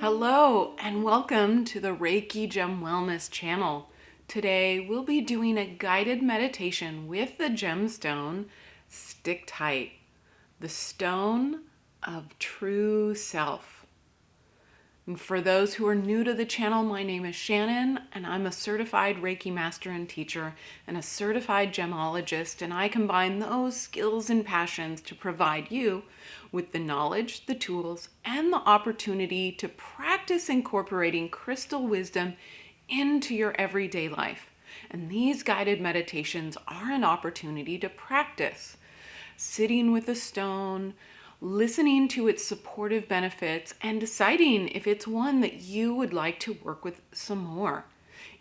Hello and welcome to the Reiki Gem Wellness channel. Today we'll be doing a guided meditation with the gemstone Sticktite, the stone of true self. And for those who are new to the channel, my name is Shannon and I'm a certified Reiki master and teacher and a certified gemologist, and I combine those skills and passions to provide you with the knowledge, the tools, and the opportunity to practice incorporating crystal wisdom into your everyday life. And these guided meditations are an opportunity to practice sitting with a stone, listening to its supportive benefits, and deciding if it's one that you would like to work with some more.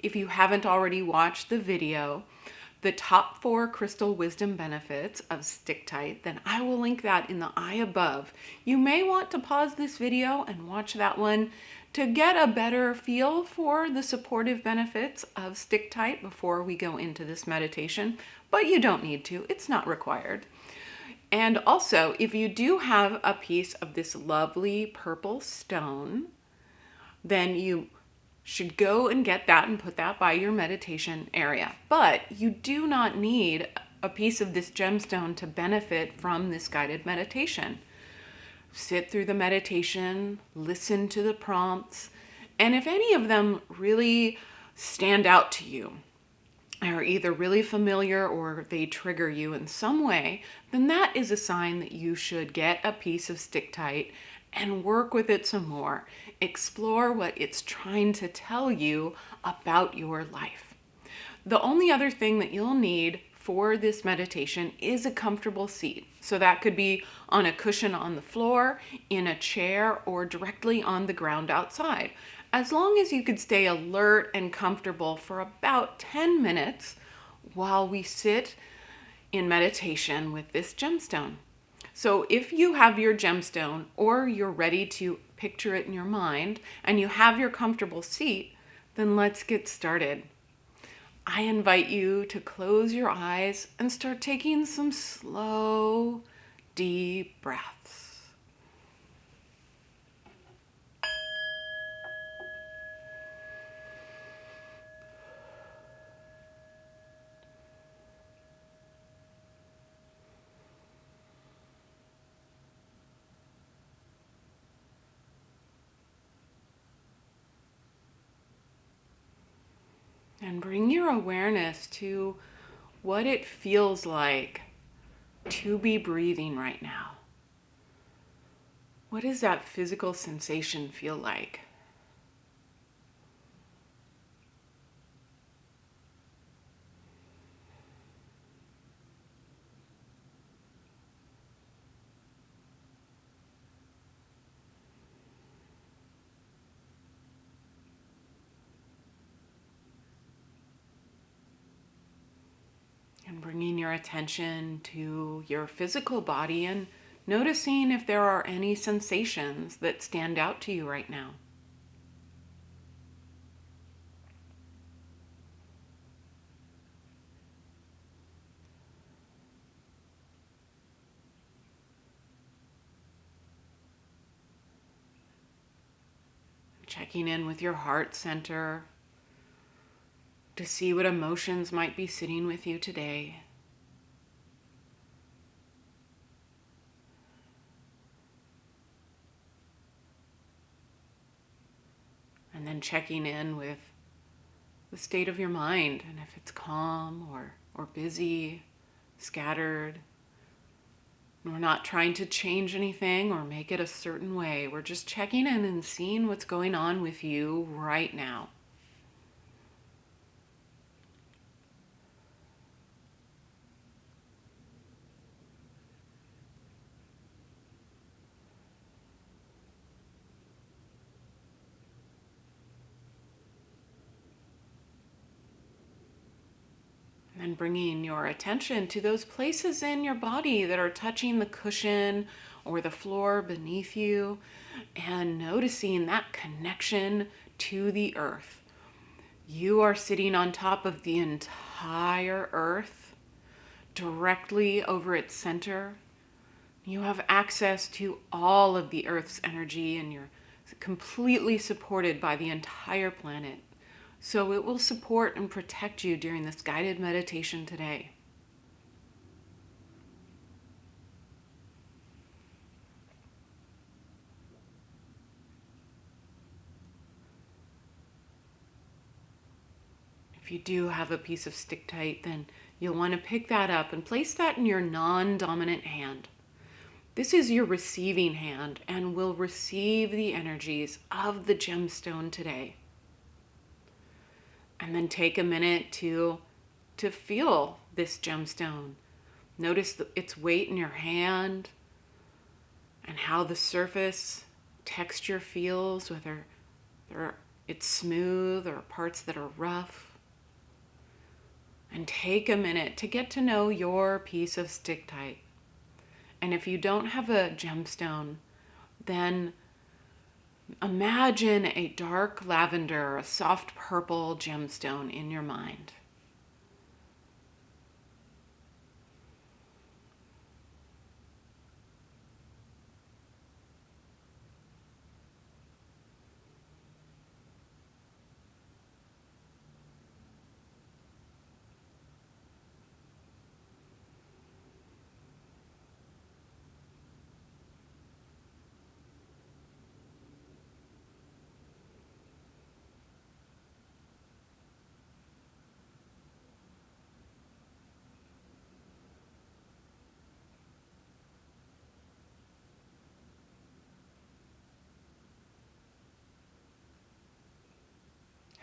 If you haven't already watched the video, the top 4 crystal wisdom benefits of Sticktite, then I will link that in the eye above. You may want to pause this video and watch that one to get a better feel for the supportive benefits of Sticktite before we go into this meditation, but you don't need to, it's not required. And also, if you do have a piece of this lovely purple stone, then you should go and get that and put that by your meditation area. But you do not need a piece of this gemstone to benefit from this guided meditation. Sit through the meditation, listen to the prompts, and if any of them really stand out to you, are either really familiar or they trigger you in some way, then that is a sign that you should get a piece of Sticktite and work with it some more. Explore what it's trying to tell you about your life. The only other thing that you'll need for this meditation is a comfortable seat. So that could be on a cushion on the floor, in a chair, or directly on the ground outside. As long as you could stay alert and comfortable for about 10 minutes while we sit in meditation with this gemstone. So if you have your gemstone or you're ready to picture it in your mind and you have your comfortable seat, then let's get started. I invite you to close your eyes and start taking some slow, deep breaths. And bring your awareness to what it feels like to be breathing right now. What does that physical sensation feel like? And bringing your attention to your physical body and noticing if there are any sensations that stand out to you right now. Checking in with your heart center to see what emotions might be sitting with you today. And then checking in with the state of your mind and if it's calm or busy, scattered. We're not trying to change anything or make it a certain way. We're just checking in and seeing what's going on with you right now. And bringing your attention to those places in your body that are touching the cushion or the floor beneath you, and noticing that connection to the earth. You are sitting on top of the entire earth, directly over its center. You have access to all of the earth's energy, and you're completely supported by the entire planet. So it will support and protect you during this guided meditation today. If you do have a piece of sticktite, then you'll want to pick that up and place that in your non-dominant hand. This is your receiving hand and will receive the energies of the gemstone today. And then take a minute to feel this gemstone. Notice its weight in your hand and how the surface texture feels, whether it's smooth or parts that are rough. And take a minute to get to know your piece of sticktite. And if you don't have a gemstone, then imagine a dark lavender, a soft purple gemstone in your mind.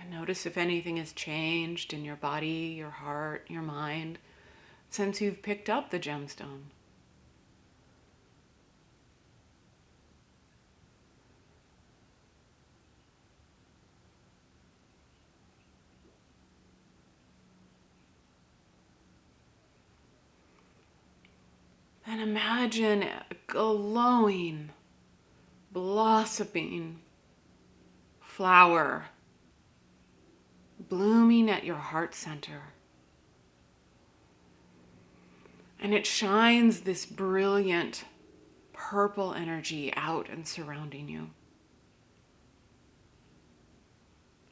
And notice if anything has changed in your body, your heart, your mind, since you've picked up the gemstone. And imagine a glowing, blossoming flower blooming at your heart center. And it shines this brilliant purple energy out and surrounding you.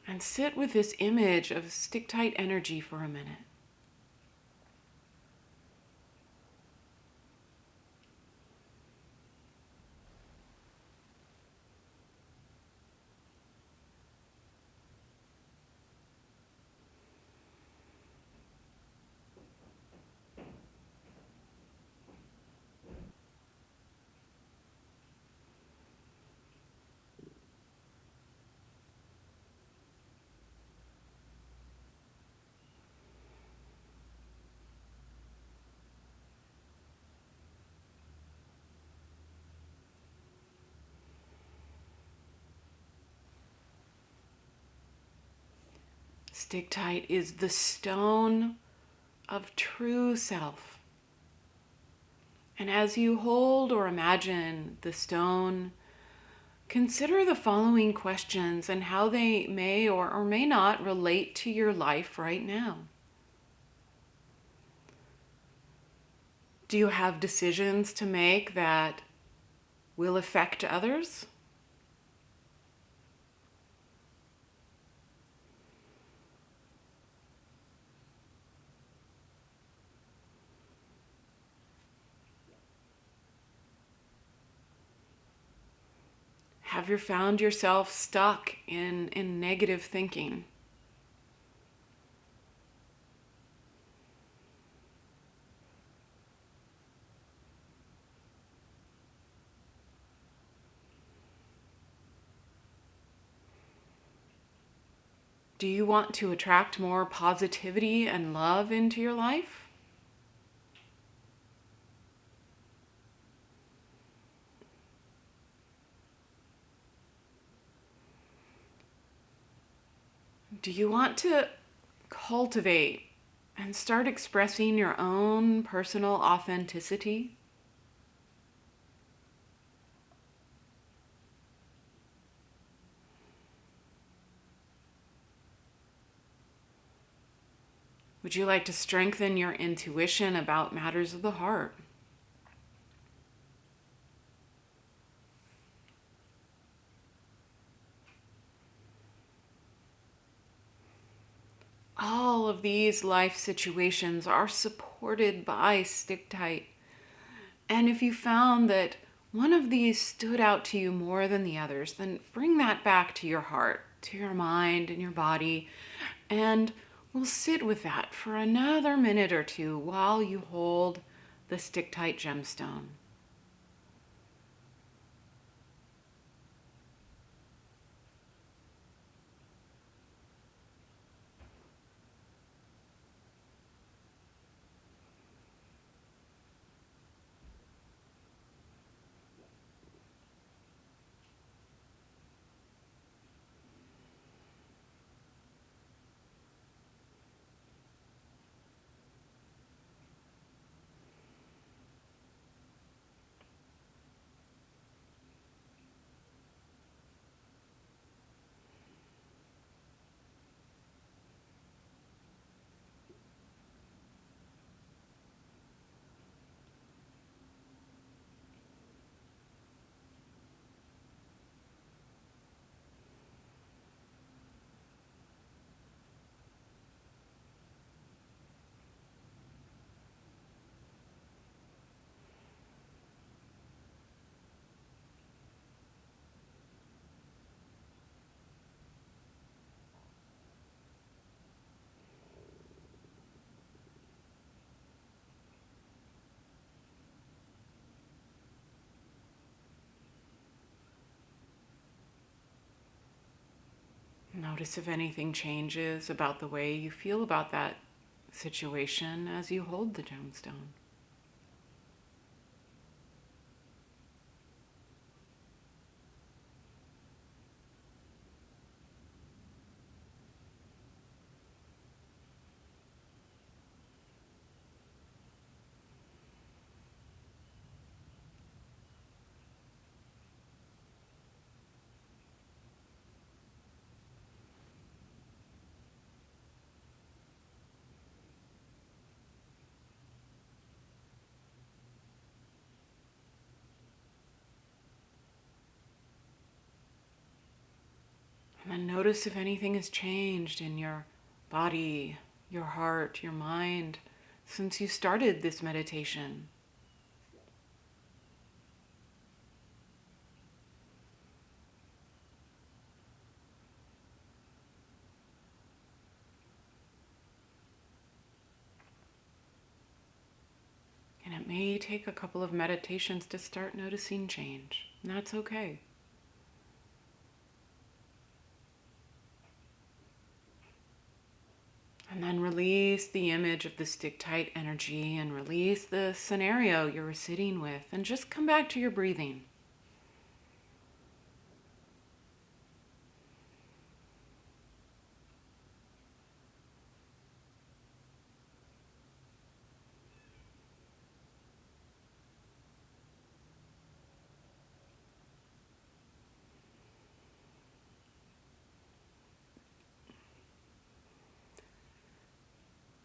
And sit with this image of sticktite energy for a minute. Sticktite is the stone of true self. And as you hold or imagine the stone, consider the following questions and how they may or may not relate to your life right now. Do you have decisions to make that will affect others? Have you found yourself stuck in negative thinking? Do you want to attract more positivity and love into your life? Do you want to cultivate and start expressing your own personal authenticity? Would you like to strengthen your intuition about matters of the heart? all of these life situations are supported by Sticktite. And if you found that one of these stood out to you more than the others, then bring that back to your heart, to your mind and your body, and we'll sit with that for another minute or two while you hold the Sticktite gemstone. Notice if anything changes about the way you feel about that situation as you hold the gemstone. And then notice if anything has changed in your body, your heart, your mind since you started this meditation. And it may take a couple of meditations to start noticing change, and that's okay. And then release the image of the Sticktite energy and release the scenario you're sitting with, and just come back to your breathing.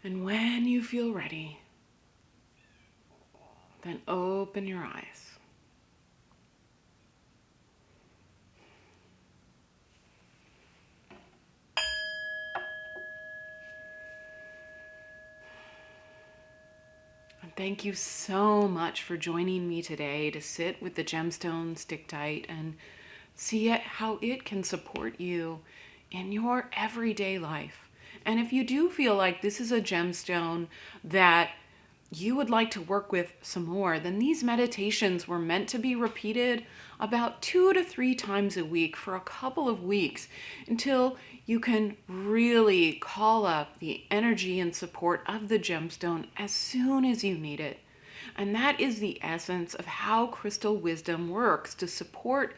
And when you feel ready, then open your eyes. And thank you so much for joining me today to sit with the gemstone Sticktite and see how it can support you in your everyday life. And if you do feel like this is a gemstone that you would like to work with some more, then these meditations were meant to be repeated about 2 to 3 times a week for a couple of weeks until you can really call up the energy and support of the gemstone as soon as you need it. And that is the essence of how crystal wisdom works to support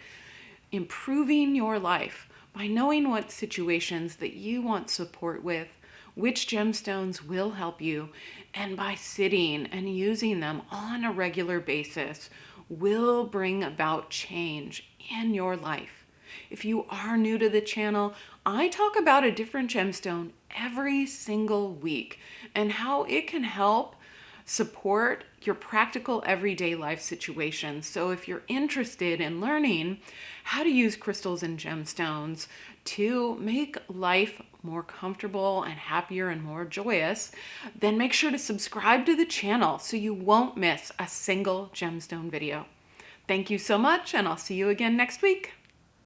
improving your life by knowing what situations that you want support with, which gemstones will help you, and by sitting and using them on a regular basis will bring about change in your life. If you are new to the channel, I talk about a different gemstone every single week and how it can help support your practical everyday life situations. So if you're interested in learning how to use crystals and gemstones to make life more comfortable and happier and more joyous, then make sure to subscribe to the channel so you won't miss a single gemstone video. Thank you so much, and I'll see you again next week.